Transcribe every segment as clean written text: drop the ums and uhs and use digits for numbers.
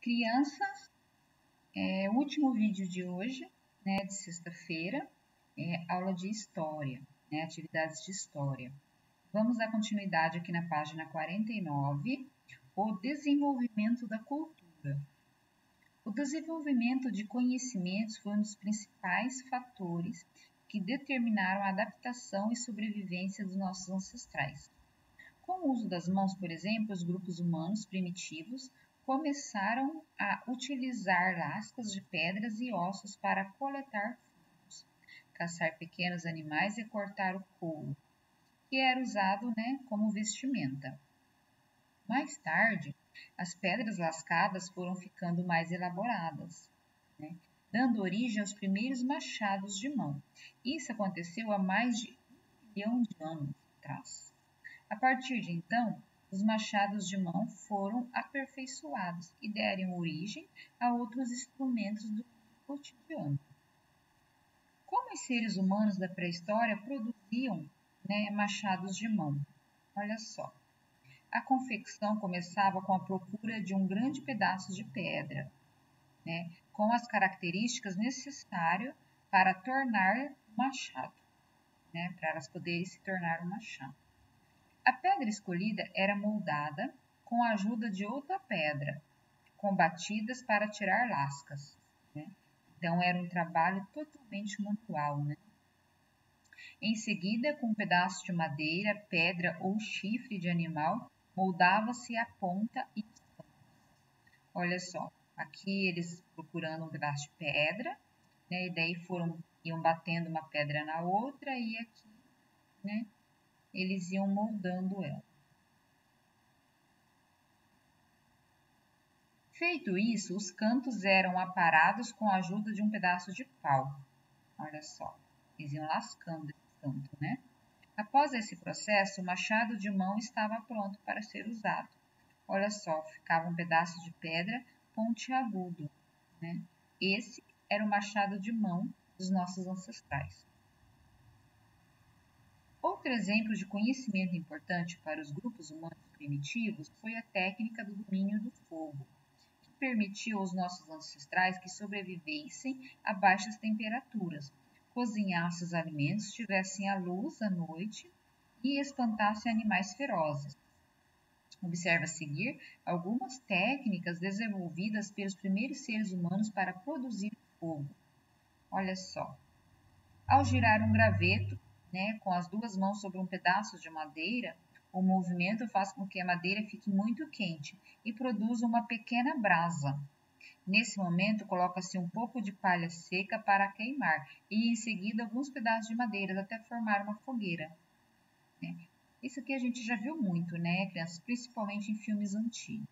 Crianças, o último vídeo de hoje, né, de sexta-feira, é aula de história, né, atividades de história. Vamos dar continuidade aqui na página 49, o desenvolvimento da cultura. O desenvolvimento de conhecimentos foi um dos principais fatores que determinaram a adaptação e sobrevivência dos nossos ancestrais. Com o uso das mãos, por exemplo, os grupos humanos primitivos começaram a utilizar lascas de pedras e ossos para coletar frutos, caçar pequenos animais e cortar o couro, que era usado, como vestimenta. Mais tarde, as pedras lascadas foram ficando mais elaboradas, dando origem aos primeiros machados de mão. Isso aconteceu há mais de 1 milhão de anos atrás. A partir de então, os machados de mão foram aperfeiçoados e deram origem a outros instrumentos do cotidiano. Como os seres humanos da pré-história produziam machados de mão? Olha só. A confecção começava com a procura de um grande pedaço de pedra, com as características necessárias para tornar machado, para elas poderem se tornar um machado. A pedra escolhida era moldada com a ajuda de outra pedra, com batidas para tirar lascas. Então, era um trabalho totalmente manual. Em seguida, com um pedaço de madeira, pedra ou chifre de animal, moldava-se a ponta e os cantos. Olha só, aqui eles procurando um pedaço de pedra, e daí iam batendo uma pedra na outra e aqui, eles iam moldando ela. Feito isso, os cantos eram aparados com a ajuda de um pedaço de pau. Olha só, eles iam lascando esse canto, Após esse processo, o machado de mão estava pronto para ser usado. Olha só, ficava um pedaço de pedra pontiagudo, Esse era o machado de mão dos nossos ancestrais. Outro exemplo de conhecimento importante para os grupos humanos primitivos foi a técnica do domínio do fogo, que permitiu aos nossos ancestrais que sobrevivessem a baixas temperaturas, cozinhassem os alimentos, tivessem a luz à noite e espantassem animais ferozes. Observe a seguir algumas técnicas desenvolvidas pelos primeiros seres humanos para produzir fogo. Olha só. Ao girar um graveto, com as duas mãos sobre um pedaço de madeira, o movimento faz com que a madeira fique muito quente e produza uma pequena brasa. Nesse momento, coloca-se um pouco de palha seca para queimar e, em seguida, alguns pedaços de madeira até formar uma fogueira. Isso aqui a gente já viu muito, crianças? Principalmente em filmes antigos.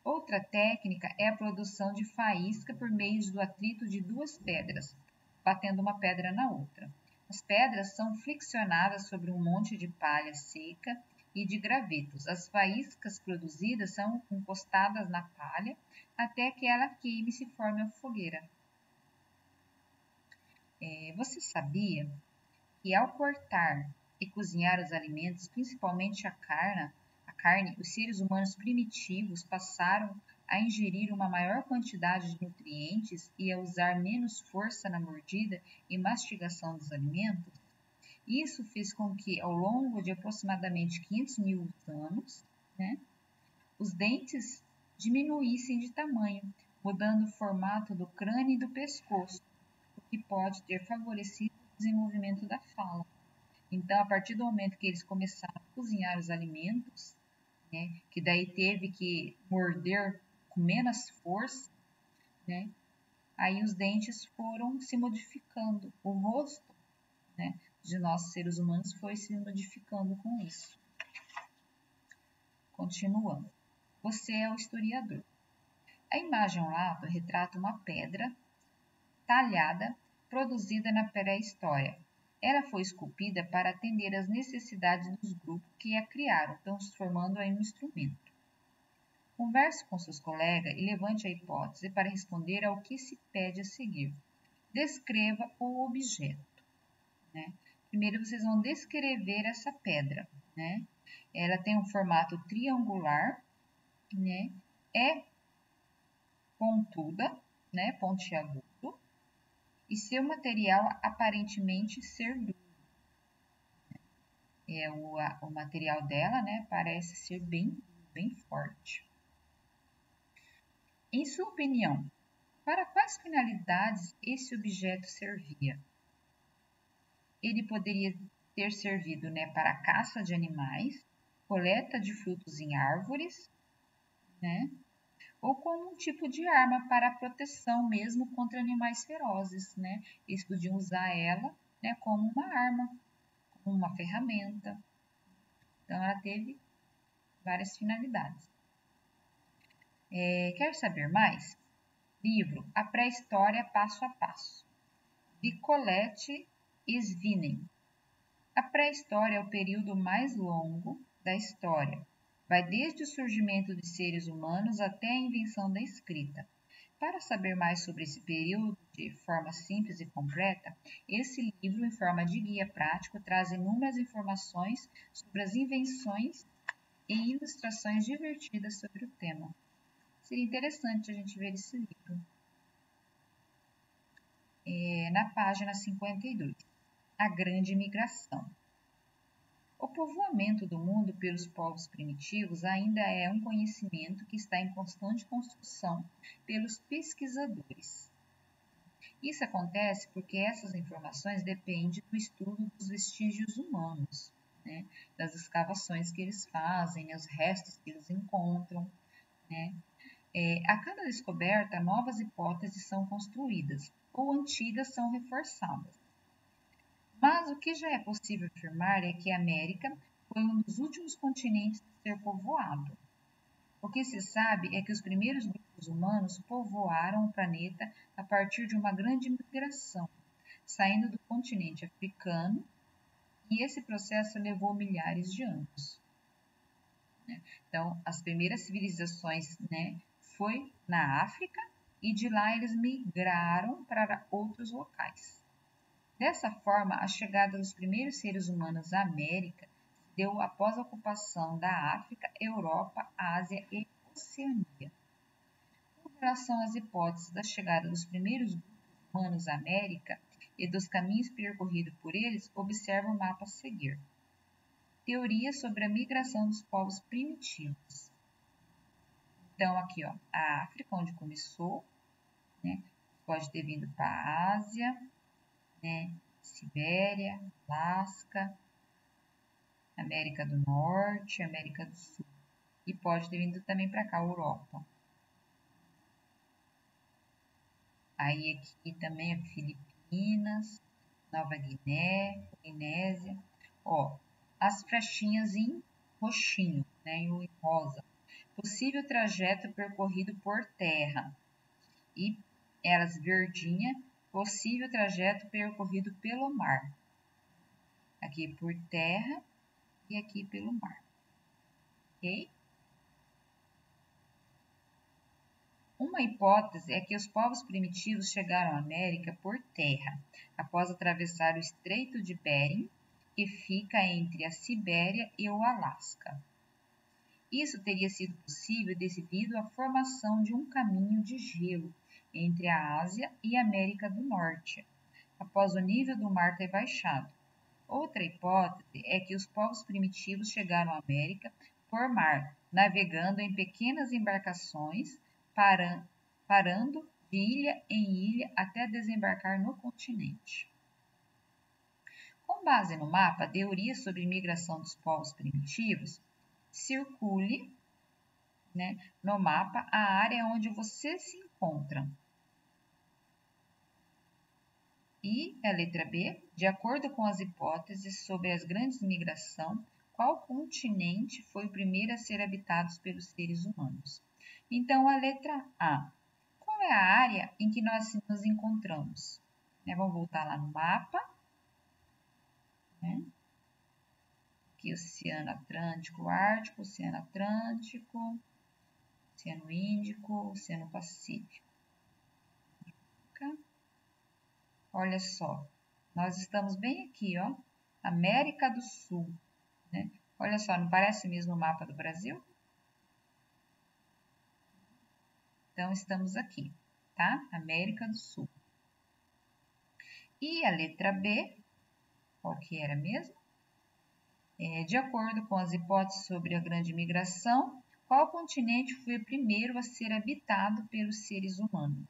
Outra técnica é a produção de faísca por meio do atrito de duas pedras, batendo uma pedra na outra. As pedras são flexionadas sobre um monte de palha seca e de gravetos. As faíscas produzidas são encostadas na palha até que ela queime e se forme a fogueira. Você sabia que ao cortar e cozinhar os alimentos, principalmente a carne, os seres humanos primitivos passaram a ingerir uma maior quantidade de nutrientes e a usar menos força na mordida e mastigação dos alimentos? Isso fez com que, ao longo de aproximadamente 500 mil anos, os dentes diminuíssem de tamanho, mudando o formato do crânio e do pescoço, o que pode ter favorecido o desenvolvimento da fala. Então, a partir do momento que eles começaram a cozinhar os alimentos, que daí teve que morder com menos força, aí os dentes foram se modificando, o rosto, de nós seres humanos foi se modificando com isso. Continuando. Você é o historiador. A imagem ao lado retrata uma pedra talhada produzida na pré-história. Ela foi esculpida para atender às necessidades dos grupos que a criaram, transformando-a em um instrumento. Converse com seus colegas e levante a hipótese para responder ao que se pede a seguir. Descreva o objeto. Primeiro, vocês vão descrever essa pedra. Ela tem um formato triangular, é pontuda, né, pontiagudo, e seu material aparentemente ser duro. O material dela, né, parece ser bem forte. Em sua opinião, para quais finalidades esse objeto servia? Ele poderia ter servido, né, para a caça de animais, coleta de frutos em árvores, né, ou como um tipo de arma para a proteção mesmo contra animais ferozes, né? Eles podiam usar ela, né, como uma arma, como uma ferramenta. Então, ela teve várias finalidades. Quer saber mais? Livro A Pré-História Passo a Passo, de Colette Svinen. A pré-história é o período mais longo da história. Vai desde o surgimento de seres humanos até a invenção da escrita. Para saber mais sobre esse período de forma simples e completa, esse livro, em forma de guia prático, traz inúmeras informações sobre as invenções e ilustrações divertidas sobre o tema. Seria interessante a gente ver esse livro. Na página 52, a Grande Migração. O povoamento do mundo pelos povos primitivos ainda é um conhecimento que está em constante construção pelos pesquisadores. Isso acontece porque essas informações dependem do estudo dos vestígios humanos, né? Das escavações que eles fazem, os restos que eles encontram, né? A cada descoberta, novas hipóteses são construídas ou antigas são reforçadas. Mas o que já é possível afirmar é que a América foi um dos últimos continentes a ser povoado. O que se sabe é que os primeiros grupos humanos povoaram o planeta a partir de uma grande migração, saindo do continente africano, e esse processo levou milhares de anos. Então, as primeiras civilizações, né, foi na África, e de lá eles migraram para outros locais. Dessa forma, a chegada dos primeiros seres humanos à América se deu após a ocupação da África, Europa, Ásia e Oceania. Com relação às hipóteses da chegada dos primeiros grupos humanos à América e dos caminhos percorridos por eles, observa o mapa a seguir. Teoria sobre a migração dos povos primitivos. Então, aqui, ó, a África, onde começou, né, pode ter vindo para a Ásia, né, Sibéria, Alasca, América do Norte, América do Sul. E pode ter vindo também para cá, Europa. Aí aqui também é Filipinas, Nova Guiné, Polinésia. Ó, as flechinhas em roxinho, né, em rosa. Possível trajeto percorrido por terra. E elas verdinha, possível trajeto percorrido pelo mar. Aqui por terra e aqui pelo mar. Ok? Uma hipótese é que os povos primitivos chegaram à América por terra, após atravessar o Estreito de Bering, que fica entre a Sibéria e o Alasca. Isso teria sido possível devido à formação de um caminho de gelo entre a Ásia e a América do Norte, após o nível do mar ter baixado. Outra hipótese é que os povos primitivos chegaram à América por mar, navegando em pequenas embarcações, parando de ilha em ilha até desembarcar no continente. Com base no mapa, a teoria sobre migração dos povos primitivos, circule, né, no mapa a área onde você se encontra. E a letra B, de acordo com as hipóteses sobre as grandes migrações, qual continente foi o primeiro a ser habitado pelos seres humanos? Então, a letra A, qual é a área em que nós nos encontramos? Vamos voltar lá no mapa. Aqui, Oceano Atlântico, Ártico, Oceano Atlântico, Oceano Índico, Oceano Pacífico. Olha só, nós estamos bem aqui, ó, América do Sul, né? Olha só, não parece mesmo o mapa do Brasil? Então, estamos aqui, tá? América do Sul. E a letra B, qual que era mesmo? De acordo com as hipóteses sobre a grande migração, qual continente foi o primeiro a ser habitado pelos seres humanos?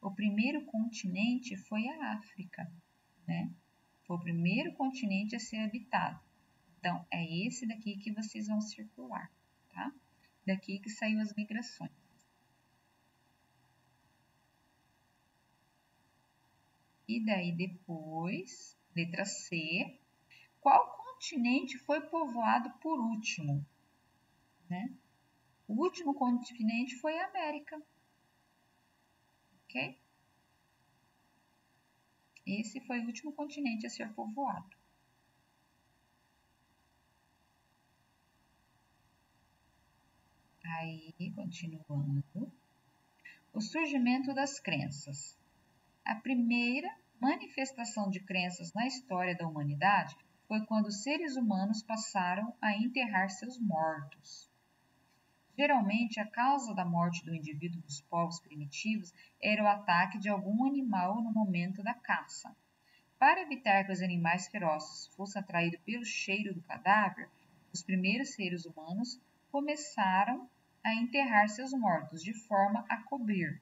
O primeiro continente foi a África, né? Foi o primeiro continente a ser habitado. Então, é esse daqui que vocês vão circular, tá? Daqui que saiu as migrações. E daí depois, letra C, qual continente foi povoado por último? Né? O último continente foi a América. Ok? Esse foi o último continente a ser povoado. Aí, continuando. O surgimento das crenças. A primeira manifestação de crenças na história da humanidade foi quando os seres humanos passaram a enterrar seus mortos. Geralmente, a causa da morte do indivíduo dos povos primitivos era o ataque de algum animal no momento da caça. Para evitar que os animais ferozes fossem atraídos pelo cheiro do cadáver, os primeiros seres humanos começaram a enterrar seus mortos de forma a cobrir,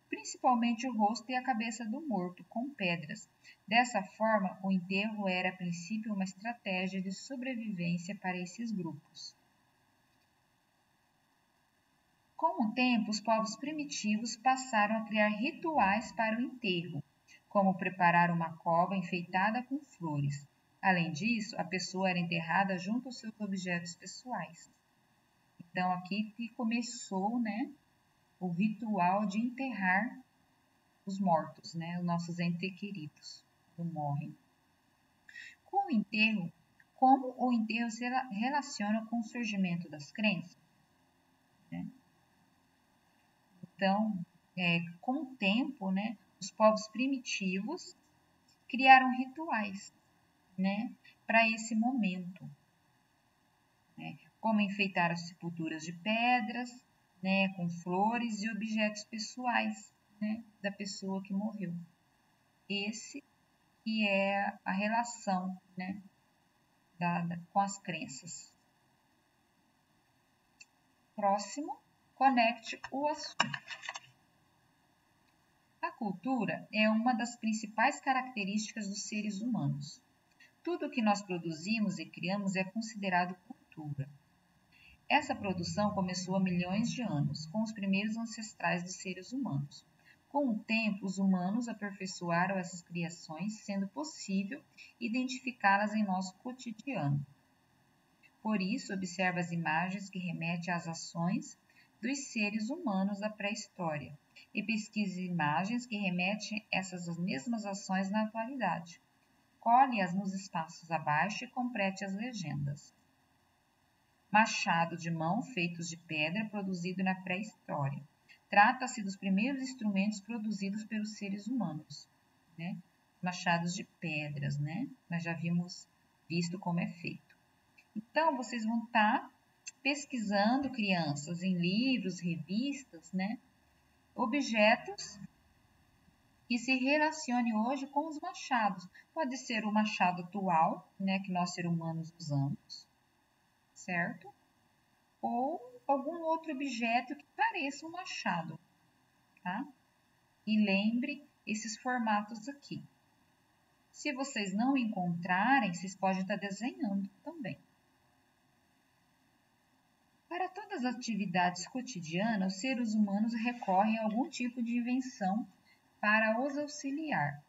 principalmente o rosto e a cabeça do morto, com pedras. Dessa forma, o enterro era a princípio uma estratégia de sobrevivência para esses grupos. Com o tempo, os povos primitivos passaram a criar rituais para o enterro, como preparar uma cova enfeitada com flores. Além disso, a pessoa era enterrada junto aos seus objetos pessoais. Então, aqui que começou, né, o ritual de enterrar os mortos, né, os nossos entes queridos, que morrem. Com o enterro, como o enterro se relaciona com o surgimento das crenças? Né? Então, com o tempo, né, os povos primitivos criaram rituais, né, para esse momento, né, como enfeitar as sepulturas de pedras, né, com flores e objetos pessoais, né, da pessoa que morreu. Esse que é a relação, né, com as crenças. Próximo, conecte o assunto. A cultura é uma das principais características dos seres humanos. Tudo o que nós produzimos e criamos é considerado cultura. Essa produção começou há milhões de anos, com os primeiros ancestrais dos seres humanos. Com o tempo, os humanos aperfeiçoaram essas criações, sendo possível identificá-las em nosso cotidiano. Por isso, observa as imagens que remetem às ações dos seres humanos da pré-história e pesquise imagens que remetem essas mesmas ações na atualidade. Colhe-as nos espaços abaixo e complete as legendas. Machado de mão feitos de pedra produzido na pré-história. Trata-se dos primeiros instrumentos produzidos pelos seres humanos, né? Machados de pedras, né? Nós já visto como é feito. Então, vocês vão estar pesquisando, crianças, em livros, revistas, né? Objetos que se relacione hoje com os machados. Pode ser o machado atual, né, que nós seres humanos usamos, certo? Ou algum outro objeto que pareça um machado, tá? E lembre esses formatos aqui. Se vocês não encontrarem, vocês podem estar desenhando também. Para todas as atividades cotidianas, os seres humanos recorrem a algum tipo de invenção para os auxiliar.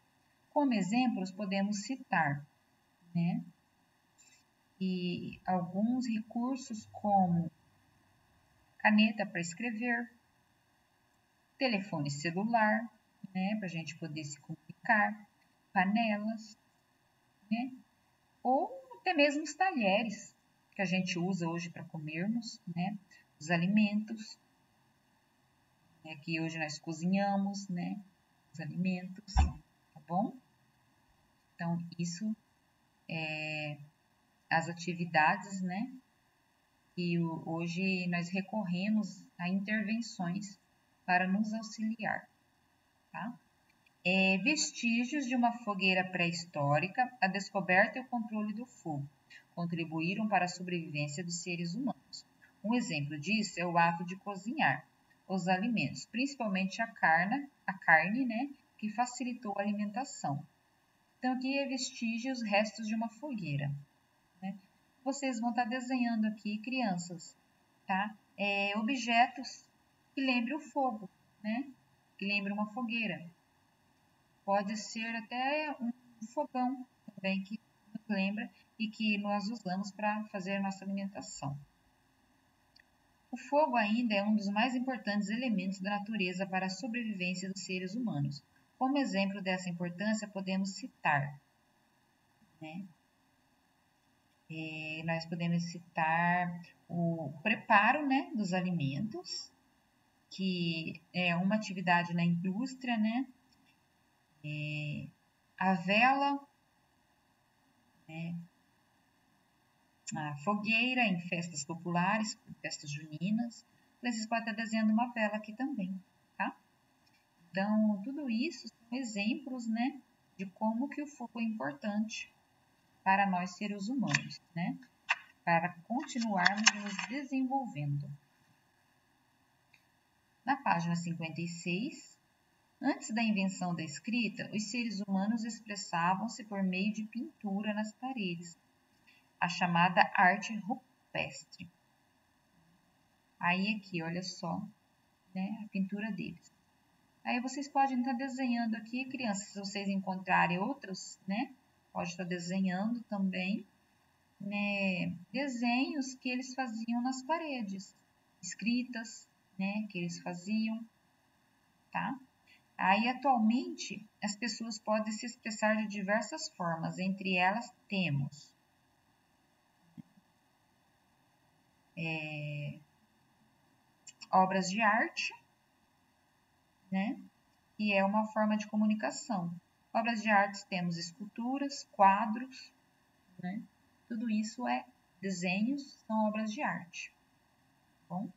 Como exemplos, podemos citar, né, e alguns recursos como caneta para escrever, telefone celular, né, para a gente poder se comunicar, panelas, né, ou até mesmo os talheres que a gente usa hoje para comermos, né, os alimentos, né, que hoje nós cozinhamos, né, os alimentos, tá bom? Então, isso é as atividades, né, e hoje nós recorremos a intervenções para nos auxiliar, tá? Vestígios de uma fogueira pré-histórica, a descoberta e o controle do fogo contribuíram para a sobrevivência dos seres humanos. Um exemplo disso é o ato de cozinhar os alimentos, principalmente a carne, né, que facilitou a alimentação. Então, aqui é vestígios, restos de uma fogueira, né? Vocês vão estar desenhando aqui, crianças, tá? Objetos que lembrem o fogo, né? Que lembrem uma fogueira. Pode ser até um fogão também que nos lembra e que nós usamos para fazer a nossa alimentação. O fogo ainda é um dos mais importantes elementos da natureza para a sobrevivência dos seres humanos. Como exemplo dessa importância, podemos citar, né? Nós podemos citar o preparo, né, dos alimentos, que é uma atividade na indústria, né? A vela, né? A fogueira em festas populares, festas juninas. Vocês podem estar desenhando uma vela aqui também, tá? Então, tudo isso são exemplos, né, de como que o fogo é importante para nós seres humanos, né? Para continuarmos nos desenvolvendo. Na página 56, antes da invenção da escrita, os seres humanos expressavam-se por meio de pintura nas paredes, a chamada arte rupestre. Aí aqui, olha só, né, a pintura deles. Aí vocês podem estar desenhando aqui, crianças, se vocês encontrarem outros, né, pode estar desenhando também, né, desenhos que eles faziam nas paredes, escritas, né, que eles faziam, tá? Aí, atualmente, as pessoas podem se expressar de diversas formas, entre elas temos obras de arte, né? E é uma forma de comunicação. Obras de arte temos esculturas, quadros, né? Tudo isso é desenhos, são obras de arte. Bom?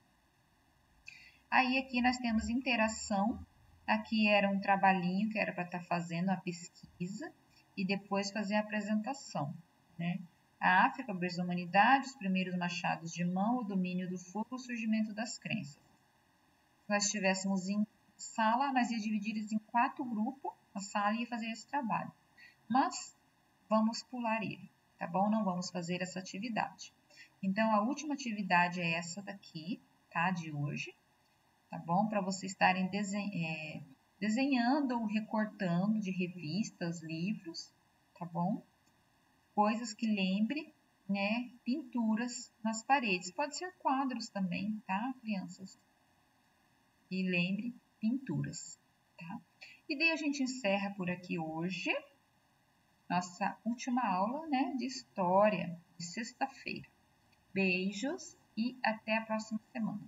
Aí aqui nós temos interação. Aqui era um trabalhinho que era para estar fazendo a pesquisa e depois fazer a apresentação, né? A África, berço da humanidade, os primeiros machados de mão, o domínio do fogo, o surgimento das crenças. Se nós estivéssemos em sala, nós ia dividir eles em 4 grupos, a sala ia fazer esse trabalho. Mas vamos pular ele, tá bom? Não vamos fazer essa atividade. Então, a última atividade é essa daqui, tá? De hoje, tá bom? Para vocês estarem desenhando ou recortando de revistas, livros, tá bom? Coisas que lembrem, né, pinturas nas paredes. Pode ser quadros também, tá, crianças? E lembre pinturas, tá? E daí a gente encerra por aqui hoje nossa última aula, né, de história de sexta-feira. Beijos e até a próxima semana.